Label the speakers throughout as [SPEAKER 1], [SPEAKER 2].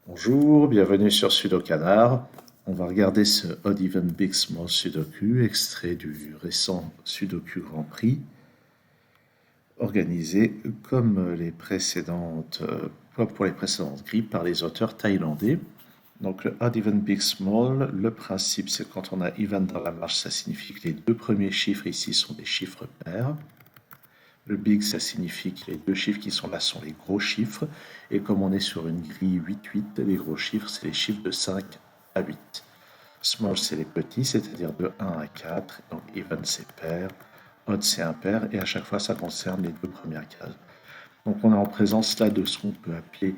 [SPEAKER 1] Bonjour, bienvenue sur Sudokanar. On va regarder ce Odd Even Big Small Sudoku, extrait du récent Sudoku Grand Prix, organisé comme pour les précédentes grilles par les auteurs thaïlandais. Donc le Odd Even Big Small, le principe c'est quand on a even dans la marche, ça signifie que les deux premiers chiffres ici sont des chiffres pairs. Le big, ça signifie que les deux chiffres qui sont là sont les gros chiffres. Et comme on est sur une grille 8-8, les gros chiffres, c'est les chiffres de 5 à 8. Small, c'est les petits, c'est-à-dire de 1 à 4. Donc even, c'est pair. Odd, c'est impair. Et à chaque fois, ça concerne les deux premières cases. Donc on est en présence là de ce qu'on peut appeler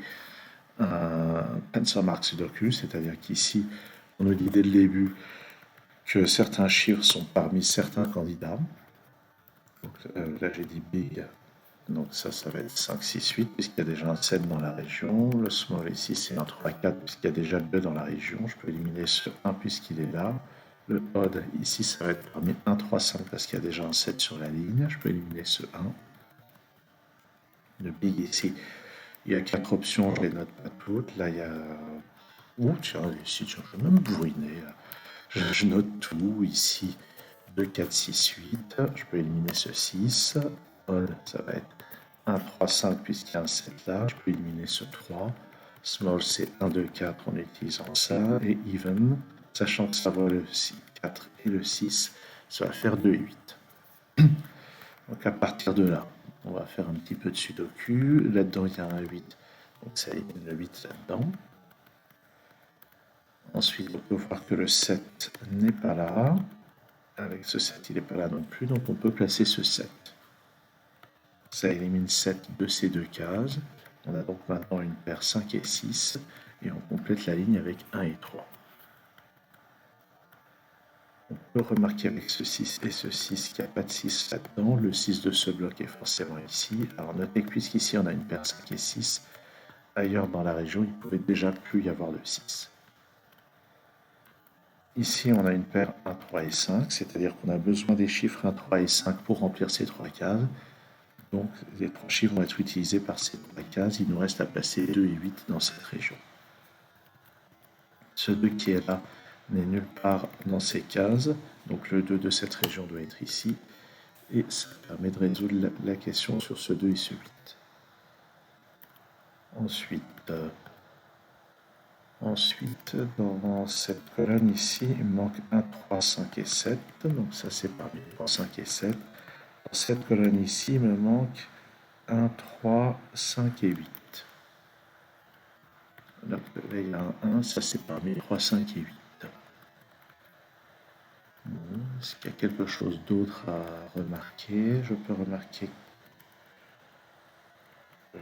[SPEAKER 1] un pencil mark sudoku, c'est-à-dire qu'ici, on nous dit dès le début que certains chiffres sont parmi certains candidats. Donc, là, j'ai dit big. Donc ça va être 5, 6, 8, puisqu'il y a déjà un 7 dans la région. Le small ici, c'est un 3, 4, puisqu'il y a déjà le 2 dans la région. Je peux éliminer ce 1 puisqu'il est là. Le odd, ici, ça va être parmi 1, 3, 5, parce qu'il y a déjà un 7 sur la ligne. Je peux éliminer ce 1. Le big ici, il y a 4 options, je les note pas toutes. Là, il y a... Oh, tiens, ici, tiens, je vais même bourriner. Je note tout ici. 2, 4, 6, 8. Je peux éliminer ce 6. Odd, ça va être 1, 3, 5, puisqu'il y a un 7 là. Je peux éliminer ce 3. Small, c'est 1, 2, 4 en utilisant ça. Et even, sachant que ça va le 6, 4 et le 6, ça va faire 2 et 8. Donc à partir de là, on va faire un petit peu de sudoku. Là-dedans, il y a un 8. Donc ça élimine le 8 là-dedans. Ensuite, on peut voir que le 7 n'est pas là. Avec ce 7, il n'est pas là non plus. Donc on peut placer ce 7. Ça élimine 7 de ces deux cases. On a donc maintenant une paire 5 et 6. Et on complète la ligne avec 1 et 3. On peut remarquer avec ce 6 et ce 6 qu'il n'y a pas de 6 là-dedans. Le 6 de ce bloc est forcément ici. Alors notez que puisqu'ici on a une paire 5 et 6, ailleurs dans la région, il ne pouvait déjà plus y avoir de 6. Ici, on a une paire 1, 3 et 5, c'est-à-dire qu'on a besoin des chiffres 1, 3 et 5 pour remplir ces trois cases. Donc, les trois chiffres vont être utilisés par ces trois cases. Il nous reste à placer 2 et 8 dans cette région. Ce 2 qui est là n'est nulle part dans ces cases. Donc, le 2 de cette région doit être ici. Et ça permet de résoudre la question sur ce 2 et ce 8. Ensuite, dans cette colonne ici, il manque 1, 3, 5 et 7. Donc, ça, c'est parmi 3, 5 et 7. Dans cette colonne ici, il me manque 1, 3, 5 et 8. Là, il y a un 1, ça c'est parmi 3, 5 et 8. Bon, est-ce qu'il y a quelque chose d'autre à remarquer? Je peux remarquer.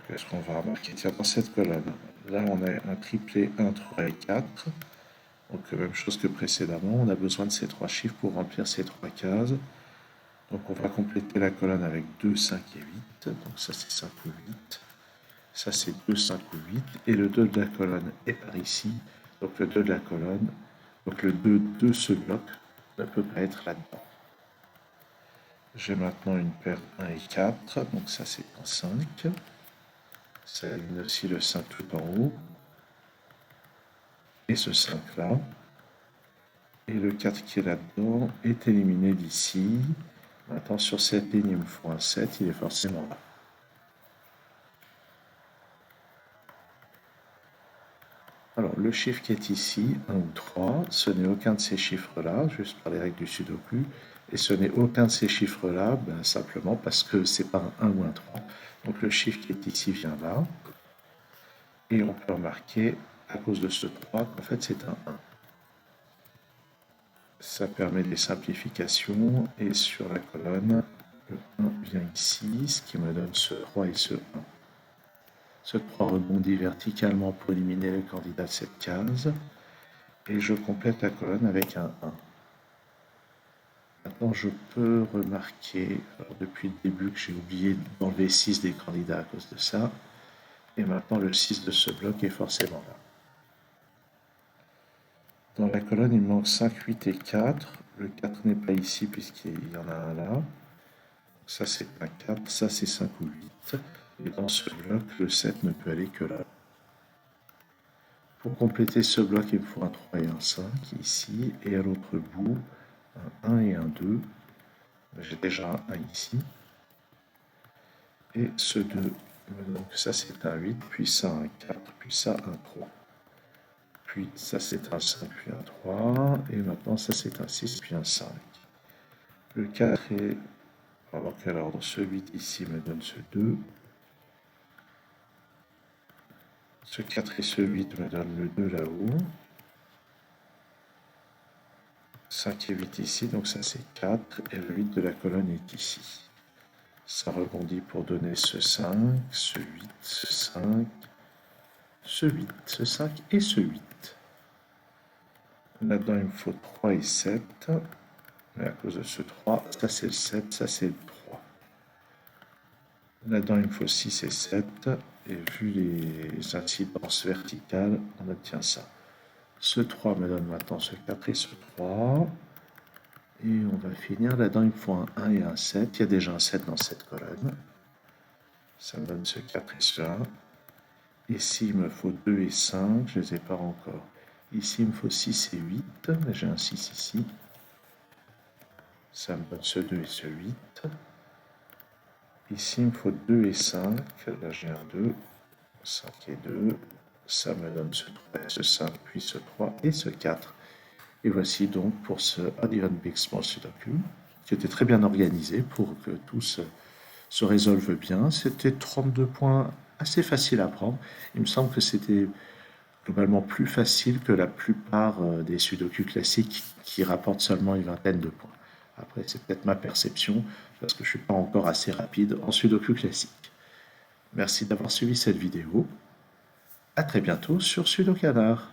[SPEAKER 1] Qu'est-ce qu'on va remarquer? Tiens, dans cette colonne, là on a un triplé 1, 3 et 4. Donc même chose que précédemment, on a besoin de ces trois chiffres pour remplir ces trois cases. Donc on va compléter la colonne avec 2, 5 et 8. Donc ça c'est 5 ou 8. Ça c'est 2, 5 ou 8. Et le 2 de la colonne est par ici. Donc le 2 de la colonne, donc le 2 de ce bloc ne peut pas être là-dedans. J'ai maintenant une paire 1 et 4. Donc ça c'est un 5. Ça élimine aussi le 5 tout en haut. Et ce 5 là. Et le 4 qui est là-dedans est éliminé d'ici. Maintenant sur cette ligne il me faut un 7. Il est forcément là. Alors, le chiffre qui est ici, 1 ou 3, ce n'est aucun de ces chiffres-là, juste par les règles du Sudoku. Et ce n'est aucun de ces chiffres-là, simplement parce que c'est pas un 1 ou un 3. Donc le chiffre qui est ici vient là. Et on peut remarquer, à cause de ce 3, qu'en fait c'est un 1. Ça permet des simplifications. Et sur la colonne, le 1 vient ici, ce qui me donne ce 3 et ce 1. Ce 3 rebondit verticalement pour éliminer le candidat de cette case. Et je complète la colonne avec un 1. Maintenant, je peux remarquer, depuis le début, que j'ai oublié d'enlever 6 des candidats à cause de ça. Et maintenant, le 6 de ce bloc est forcément là. Dans la colonne, il manque 5, 8 et 4. Le 4 n'est pas ici puisqu'il y en a un là. Ça, c'est un 4. Ça, c'est 5 ou 8. Et dans ce bloc, le 7 ne peut aller que là. Pour compléter ce bloc, il me faut un 3 et un 5 ici, et à l'autre bout, un 1 et un 2. J'ai déjà un 1 ici. Et ce 2, donc ça c'est un 8, puis ça un 4, puis ça un 3. Puis ça c'est un 5, puis un 3, et maintenant ça c'est un 6, puis un 5. Le 4 est, on va voir quel ordre, ce 8 ici me donne ce 2. Ce 4 et ce 8 me donnent le 2 là-haut. 5 et 8 ici, donc ça c'est 4, et le 8 de la colonne est ici. Ça rebondit pour donner ce 5, ce 8, ce 5, ce 8, ce 5 et ce 8. Là-dedans, il me faut 3 et 7, mais à cause de ce 3, ça c'est le 7, ça c'est le 3. Là-dedans, il me faut 6 et 7, et vu les incidences verticales, on obtient ça. Ce 3 me donne maintenant ce 4 et ce 3. Et on va finir. Là-dedans, il me faut un 1 et un 7. Il y a déjà un 7 dans cette colonne. Ça me donne ce 4 et ce 1. Ici, il me faut 2 et 5. Je ne les ai pas encore. Ici, il me faut 6 et 8. Mais j'ai un 6 ici. Ça me donne ce 2 et ce 8. Ici, il me faut 2 et 5. Là, j'ai un 2. 5 et 2. Ça me donne ce 3 et ce 5, puis ce 3 et ce 4. Et voici donc pour ce Odd Even Big Small Sudoku, qui était très bien organisé pour que tout se résolve bien. C'était 32 points assez faciles à prendre. Il me semble que c'était globalement plus facile que la plupart des Sudoku classiques qui rapportent seulement une vingtaine de points. Après, c'est peut-être ma perception, parce que je ne suis pas encore assez rapide en Sudoku classique. Merci d'avoir suivi cette vidéo. À très bientôt sur Sudokanar.